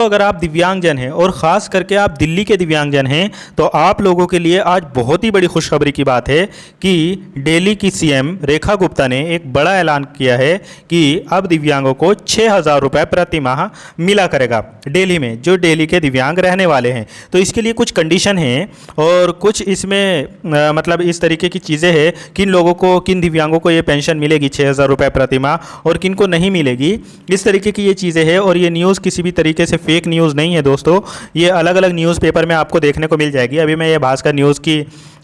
तो अगर आप दिव्यांगजन हैं और ख़ास करके आप दिल्ली के दिव्यांगजन हैं तो आप लोगों के लिए आज बहुत ही बड़ी खुशखबरी की बात है कि दिल्ली की सीएम रेखा गुप्ता ने एक बड़ा ऐलान किया है कि अब दिव्यांगों को 6,000 रुपये प्रति माह मिला करेगा दिल्ली में, जो दिल्ली के दिव्यांग रहने वाले हैं। तो इसके लिए कुछ कंडीशन हैं और कुछ इसमें मतलब इस तरीके की चीज़ें हैं, किन लोगों को, किन दिव्यांगों को ये पेंशन मिलेगी 6,000 रुपये प्रति माह और किन को नहीं मिलेगी, इस तरीके की ये चीज़ें हैं। और ये न्यूज़ किसी भी तरीके से फेक न्यूज़ नहीं है दोस्तों, ये अलग अलग न्यूज़पेपर में आपको देखने को मिल जाएगी। अभी मैं ये भास्कर न्यूज़ की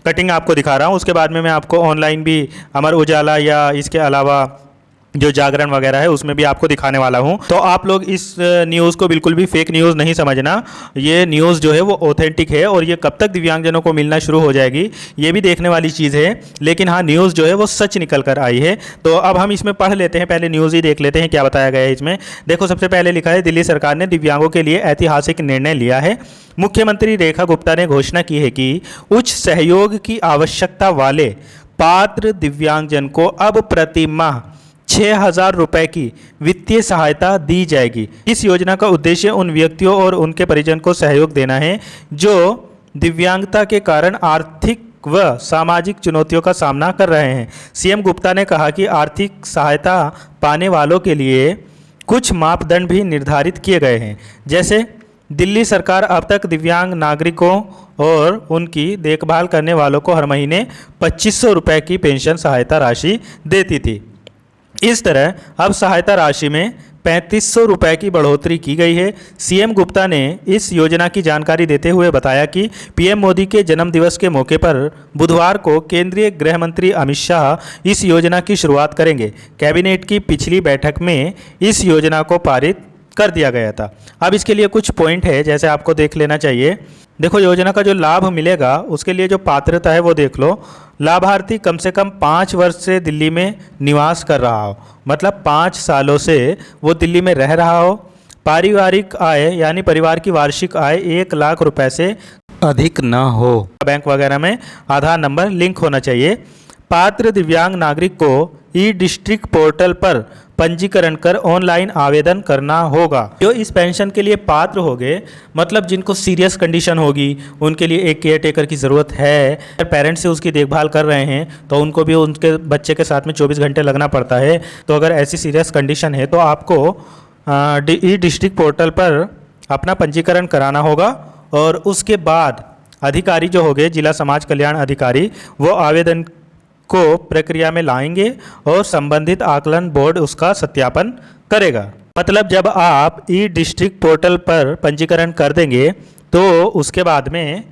कटिंग आपको दिखा रहा हूँ, उसके बाद में मैं आपको ऑनलाइन भी अमर उजाला या इसके अलावा जो जागरण वगैरह है उसमें भी आपको दिखाने वाला हूं। तो आप लोग इस न्यूज़ को बिल्कुल भी फेक न्यूज़ नहीं समझना, ये न्यूज़ जो है वो ऑथेंटिक है और ये कब तक दिव्यांगजनों को मिलना शुरू हो जाएगी ये भी देखने वाली चीज़ है। लेकिन हाँ, न्यूज़ जो है वो सच निकल कर आई है। तो अब हम इसमें पढ़ लेते हैं, पहले न्यूज़ ही देख लेते हैं क्या बताया गया है इसमें। देखो, सबसे पहले लिखा है, दिल्ली सरकार ने दिव्यांगों के लिए ऐतिहासिक निर्णय लिया है। मुख्यमंत्री रेखा गुप्ता ने घोषणा की है कि उच्च सहयोग की आवश्यकता वाले पात्र दिव्यांगजन को अब प्रति माह 6,000 रुपये की वित्तीय सहायता दी जाएगी। इस योजना का उद्देश्य उन व्यक्तियों और उनके परिजन को सहयोग देना है जो दिव्यांगता के कारण आर्थिक व सामाजिक चुनौतियों का सामना कर रहे हैं। सीएम गुप्ता ने कहा कि आर्थिक सहायता पाने वालों के लिए कुछ मापदंड भी निर्धारित किए गए हैं, जैसे दिल्ली सरकार अब तक दिव्यांग नागरिकों और उनकी देखभाल करने वालों को हर महीने 2,500 रुपये की पेंशन सहायता राशि देती थी। इस तरह अब सहायता राशि में 3,500 रुपये की बढ़ोतरी की गई है। सीएम गुप्ता ने इस योजना की जानकारी देते हुए बताया कि पीएम मोदी के जन्मदिवस के मौके पर बुधवार को केंद्रीय गृह मंत्री अमित शाह इस योजना की शुरुआत करेंगे। कैबिनेट की पिछली बैठक में इस योजना को पारित कर दिया गया था। अब इसके लिए कुछ पॉइंट है, जैसे आपको देख लेना चाहिए। देखो, योजना का जो लाभ मिलेगा उसके लिए जो पात्रता है वो देख लो। लाभार्थी कम से कम 5 वर्ष से दिल्ली में निवास कर रहा हो, मतलब 5 सालों से वो दिल्ली में रह रहा हो। पारिवारिक आय यानी परिवार की वार्षिक आय 1 लाख रुपए से अधिक ना हो। बैंक वगैरह में आधार नंबर लिंक होना चाहिए। पात्र दिव्यांग नागरिक को ई डिस्ट्रिक्ट पोर्टल पर पंजीकरण कर ऑनलाइन आवेदन करना होगा। जो इस पेंशन के लिए पात्र होंगे, मतलब जिनको सीरियस कंडीशन होगी, उनके लिए एक केयर टेकर की ज़रूरत है, पेरेंट्स से उसकी देखभाल कर रहे हैं तो उनको भी उनके बच्चे के साथ में 24 घंटे लगना पड़ता है। तो अगर ऐसी सीरियस कंडीशन है तो आपको ई डिस्ट्रिक्ट पोर्टल पर अपना पंजीकरण कराना होगा और उसके बाद अधिकारी जो होंगे, जिला समाज कल्याण अधिकारी, वो आवेदन को प्रक्रिया में लाएंगे और संबंधित आकलन बोर्ड उसका सत्यापन करेगा। मतलब जब आप ई डिस्ट्रिक्ट पोर्टल पर पंजीकरण कर देंगे तो उसके बाद में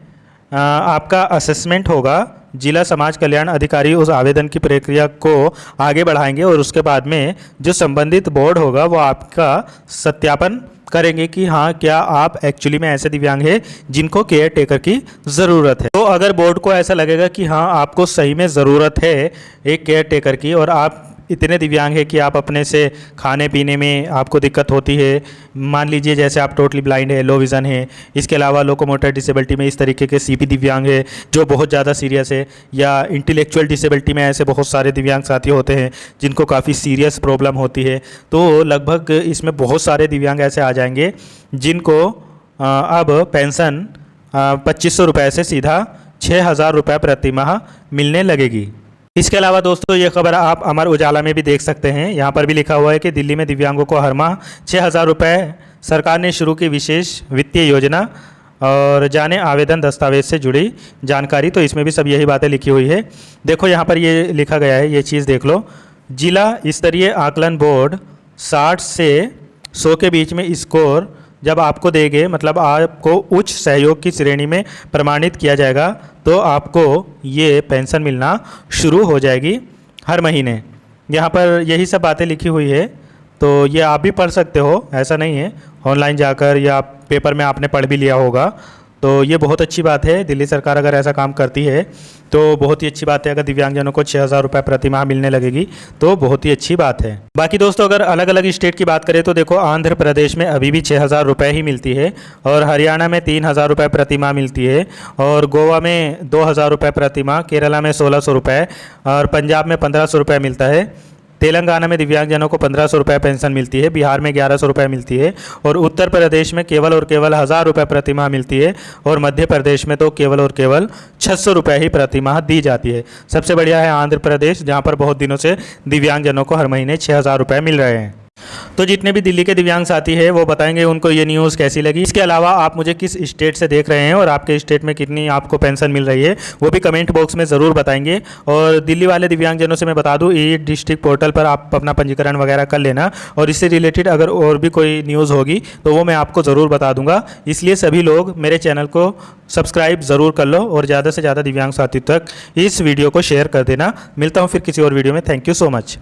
आपका असेसमेंट होगा। जिला समाज कल्याण अधिकारी उस आवेदन की प्रक्रिया को आगे बढ़ाएंगे और उसके बाद में जो संबंधित बोर्ड होगा वो आपका सत्यापन करेंगे कि हाँ, क्या आप एक्चुअली में ऐसे दिव्यांग हैं जिनको केयर टेकर की ज़रूरत है। तो अगर बोर्ड को ऐसा लगेगा कि हाँ, आपको सही में ज़रूरत है एक केयर टेकर की और आप इतने दिव्यांग हैं कि आप अपने से खाने पीने में आपको दिक्कत होती है, मान लीजिए जैसे आप टोटली ब्लाइंड है, लो विज़न है, इसके अलावा लोकोमोटर डिसेबिलिटी में इस तरीके के सीपी दिव्यांग है जो बहुत ज़्यादा सीरियस है, या इंटेलेक्चुअल डिसेबिलिटी में ऐसे बहुत सारे दिव्यांग साथी होते हैं जिनको काफ़ी सीरियस प्रॉब्लम होती है। तो लगभग इसमें बहुत सारे दिव्यांग ऐसे आ जाएंगे जिनको अब पेंशन 2,500 रुपये से सीधा 6,000 रुपये प्रति माह मिलने लगेगी। इसके अलावा दोस्तों, ये खबर आप अमर उजाला में भी देख सकते हैं। यहाँ पर भी लिखा हुआ है कि दिल्ली में दिव्यांगों को हर माह 6,000 रुपये सरकार ने शुरू की विशेष वित्तीय योजना और जाने आवेदन दस्तावेज से जुड़ी जानकारी। तो इसमें भी सब यही बातें लिखी हुई है। देखो, यहाँ पर ये लिखा गया है, ये चीज़ देख लो। जिला स्तरीय आकलन बोर्ड 60 से 100 के बीच में स्कोर जब आपको देंगे, मतलब आपको उच्च सहयोग की श्रेणी में प्रमाणित किया जाएगा, तो आपको ये पेंशन मिलना शुरू हो जाएगी हर महीने। यहाँ पर यही सब बातें लिखी हुई है, तो ये आप भी पढ़ सकते हो, ऐसा नहीं है। ऑनलाइन जाकर या पेपर में आपने पढ़ भी लिया होगा। तो ये बहुत अच्छी बात है, दिल्ली सरकार अगर ऐसा काम करती है तो बहुत ही अच्छी बात है। अगर दिव्यांगजनों को 6,000 रुपये प्रति माह मिलने लगेगी तो बहुत ही अच्छी बात है। बाकी दोस्तों, अगर अलग अलग स्टेट की बात करें तो देखो, आंध्र प्रदेश में अभी भी 6,000 रुपये ही मिलती है और हरियाणा में 3,000 रुपये प्रति माह मिलती है और गोवा में 2,000 रुपये प्रति माह, केरला में 1,600 रुपये और पंजाब में 1,500 रुपये मिलता है। तेलंगाना में दिव्यांगजनों को 1500 रुपये पेंशन मिलती है, बिहार में 1100 रुपये मिलती है और उत्तर प्रदेश में केवल और केवल 1000 रुपये प्रतिमाह मिलती है और मध्य प्रदेश में तो केवल और केवल 600 रुपये ही प्रतिमाह दी जाती है। सबसे बढ़िया है आंध्र प्रदेश, जहाँ पर बहुत दिनों से दिव्यांगजनों को हर महीने 6000 रुपये मिल रहे हैं। तो जितने भी दिल्ली के दिव्यांग साथी हैं वो बताएंगे उनको ये न्यूज़ कैसी लगी। इसके अलावा आप मुझे किस स्टेट से देख रहे हैं और आपके स्टेट में कितनी आपको पेंशन मिल रही है वो भी कमेंट बॉक्स में ज़रूर बताएंगे। और दिल्ली वाले दिव्यांगजनों से मैं बता दूं, ई डिस्ट्रिक्ट पोर्टल पर आप अपना पंजीकरण वगैरह कर लेना और इससे रिलेटेड अगर और भी कोई न्यूज़ होगी तो वो मैं आपको ज़रूर बता दूंगा। इसलिए सभी लोग मेरे चैनल को सब्सक्राइब ज़रूर कर लो और ज़्यादा से ज़्यादा दिव्यांग साथी तक इस वीडियो को शेयर कर देना। मिलता हूँ फिर किसी और वीडियो में। Thank you so much.